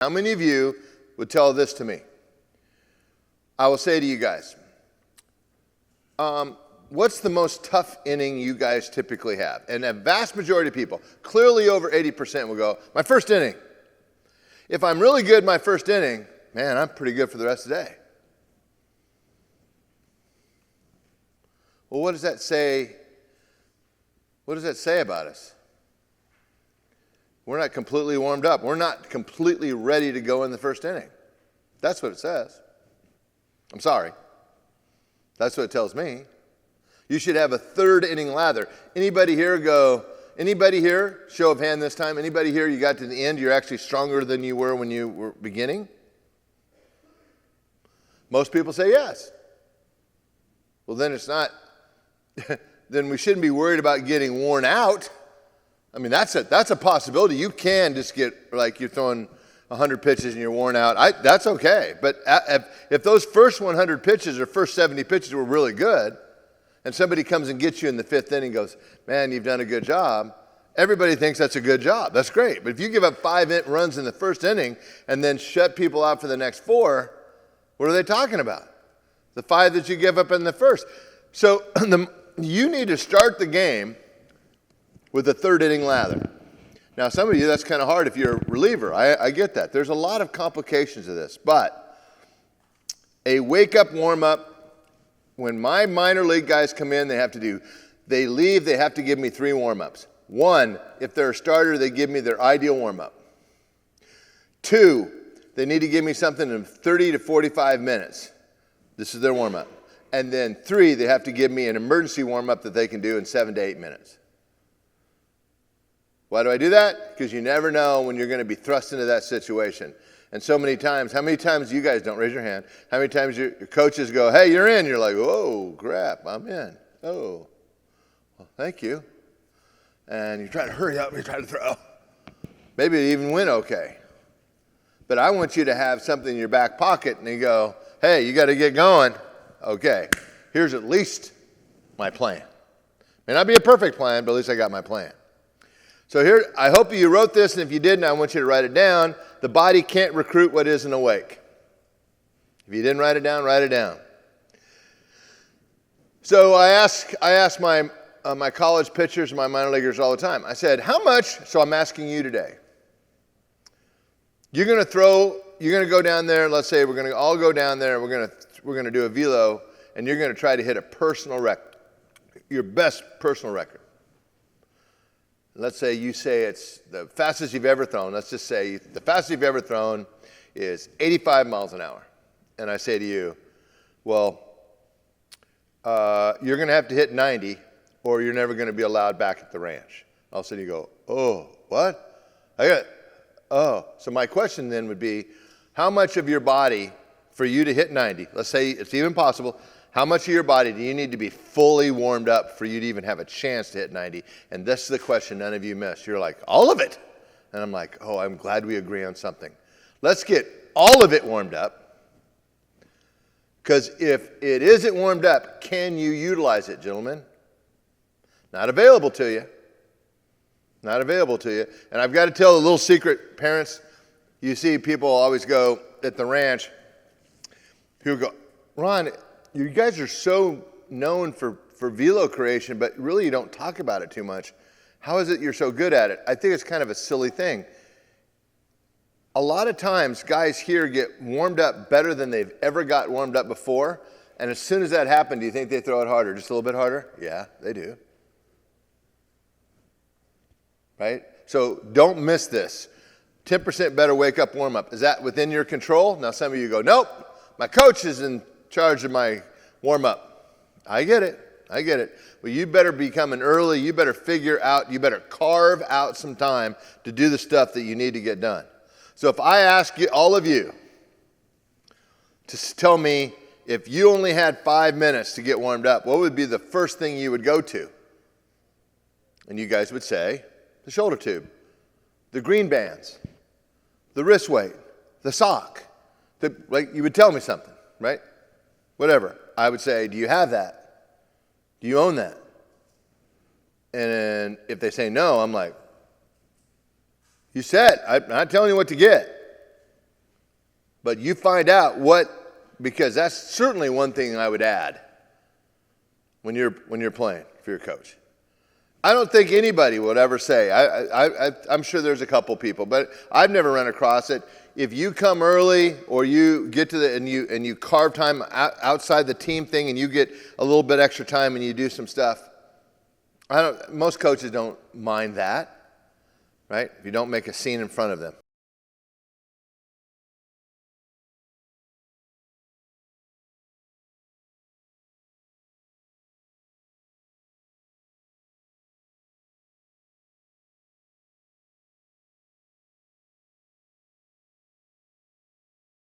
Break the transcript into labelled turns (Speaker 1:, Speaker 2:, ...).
Speaker 1: How many of you would tell this to me? I will say to you guys, what's the most tough inning you guys typically have? And a vast majority of people, clearly over 80% will go, my first inning. If I'm really good my first inning, man, I'm pretty good for the rest of the day. Well, what does that say? What does that say about us? We're not completely warmed up. We're not completely ready to go in the first inning. That's what it says. I'm sorry. That's what it tells me. You should have a third inning lather. Anybody here, show of hand this time, anybody here, you got to the end, you're actually stronger than you were when you were beginning? Most people say yes. Well, then it's not, then we shouldn't be worried about getting worn out. I mean, that's a possibility. You can just get, like, you're throwing 100 pitches and you're worn out. That's okay. But if those first 100 pitches or first 70 pitches were really good, and somebody comes and gets you in the fifth inning and goes, man, you've done a good job, everybody thinks that's a good job. That's great. But if you give up 5 runs in the first inning and then shut people out for the next 4, what are they talking about? The 5 that you give up in the first. So you need to start the game with a third inning lather. Now, some of you, that's kind of hard if you're a reliever. I get that. There's a lot of complications to this. But a wake-up warm-up, when my minor league guys come in, they have to give me 3 warm-ups. 1, if they're a starter, they give me their ideal warm-up. 2, they need to give me something in 30 to 45 minutes. This is their warm-up. And then 3, they have to give me an emergency warm-up that they can do in 7 to 8 minutes. Why do I do that? Because you never know when you're going to be thrust into that situation. And so many times, how many times you guys, don't raise your hand, how many times your coaches go, hey, you're in. You're like, oh, crap, I'm in. Oh, well, thank you. And you try to hurry up and you try to throw. Maybe you even win okay. But I want you to have something in your back pocket and you go, hey, you got to get going. Okay, here's at least my plan. May not be a perfect plan, but at least I got my plan. So here, I hope you wrote this, and if you didn't, I want you to write it down. The body can't recruit what isn't awake. If you didn't write it down, write it down. So I ask my college pitchers and my minor leaguers all the time. I said, how much, so I'm asking you today. You're going to go down there, let's say we're going to all go down there, we're going to do a velo, and you're going to try to hit a personal record, your best personal record. Let's say you say it's the fastest you've ever thrown. Let's just say the fastest you've ever thrown is 85 miles an hour. And I say to you, well, you're going to have to hit 90 or you're never going to be allowed back at the ranch. All of a sudden you go, oh, what? So my question then would be, how much of your body for you to hit 90, let's say it's even possible, how much of your body do you need to be fully warmed up for you to even have a chance to hit 90? And this is the question none of you missed. You're like, all of it? And I'm like, oh, I'm glad we agree on something. Let's get all of it warmed up. Because if it isn't warmed up, can you utilize it, gentlemen? Not available to you. Not available to you. And I've got to tell a little secret, parents. You see people always go at the ranch. People go, Ron, you guys are so known for velo creation, but really you don't talk about it too much. How is it you're so good at it? I think it's kind of a silly thing. A lot of times guys here get warmed up better than they've ever got warmed up before, and as soon as that happened, do you think they throw it harder? Just a little bit harder? Yeah, they do. Right? So don't miss this. 10% better wake-up warm-up. Is that within your control? Now some of you go, nope, my coach is in charge of my warm-up. I get it. Well, you better be coming early. You better you better carve out some time to do the stuff that you need to get done. So if I ask you, all of you, to tell me if you only had 5 minutes to get warmed up, what would be the first thing you would go to? And you guys would say, the shoulder tube, the green bands, the wrist weight, the sock. You would tell me something, right? Whatever. I would say, do you have that? Do you own that? And if they say no, I'm like, you said, I'm not telling you what to get. But you find out because that's certainly one thing I would add when you're playing for your coach. I don't think anybody would ever say, I'm sure there's a couple people, but I've never run across it. If you come early or you get to and you carve time outside the team thing and you get a little bit extra time and you do some stuff, most coaches don't mind that, right? If you don't make a scene in front of them.